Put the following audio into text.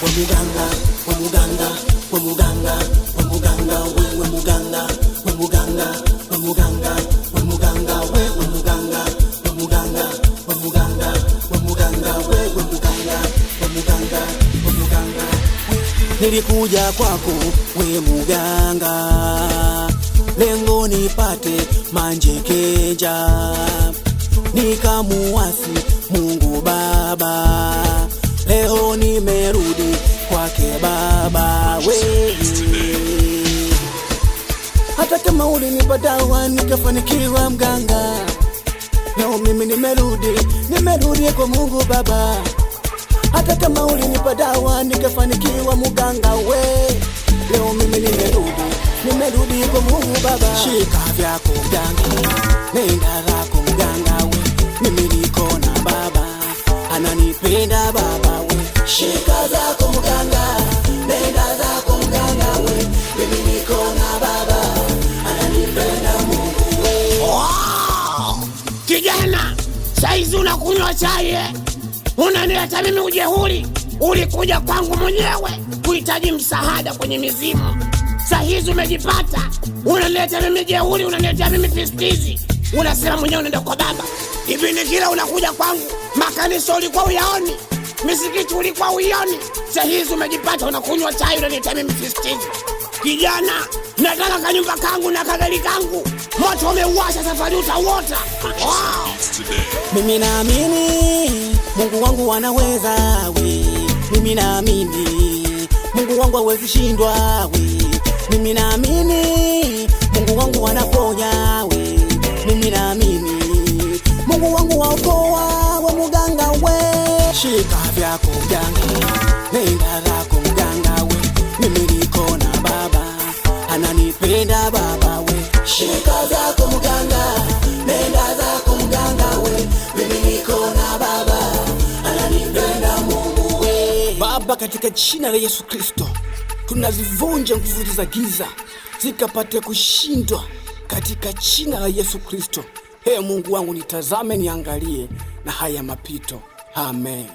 muganga, we muganga, we muganga, we muganga, we muganga, we muganga, we muganga, we muganga, we muganga, we muganga, we muganga, we muganga, we muganga, we muganga, we muganga. Nilikuja kwako we muganga, lengo nipate manjekeja, nikamuasi Mungu Baba, leo nimerudi kwake Baba we. Hata kama ulinipa dawa nikafanikiwa mganga, leo mimi nimerudi kwa Mungu Baba. Hata kama ulinipa dawa nikafanikiwa mganga we, leo mimi nimerudi kwa Mungu Baba. Shika vyako mganga, nenda zako mganga we, mimi niko na Baba, ananipenda Baba we. Shika zako mganga, nenda zako mganga we, mimi niko na Baba, ananipenda Mungu we. Wow! Kijana, saizi unakunywa chai, unanileta mimi ujeuri. Ulikuja kwangu mwenyewe kuhitaji msaada kwenye mizimu, saizi umejipata. Unanileta mimi jeuri, unanileta mimi pistizi. Unasema mwenyewe unaenda kwa Baba. Hivi ni kila unakuja kwangu, makanisa ulikuwa uyaoni, misikiti ulikuwa uioni, saizi umejipata unakunywa chai unanileta mimi pistizi. Kijana, nataka kanyumba kangu na kagari kangu, moto umeuasha, safari utauota. Wow! Mimi naamini Mungu wangu anaweza we, mimi naamini Mungu wangu hawezi shindwa we, mimi naamini Mungu wangu anaponya we, mimi naamini Mungu wangu waokoa we muganga we. Shika vyako mganga, nenda zako mganga we, mimi niko na Baba, ananipenda Baba we. Shika zako mganga, nenda zako mganga we, mimi niko na Baba, ananipenda Mungu we. Baba, katika jina la Yesu Kristo tunazivunja nguvu za giza zikapate kushindwa katika jina la Yesu Kristo. Ee Mungu wangu, nitazame niangalie na haya mapito. Amen.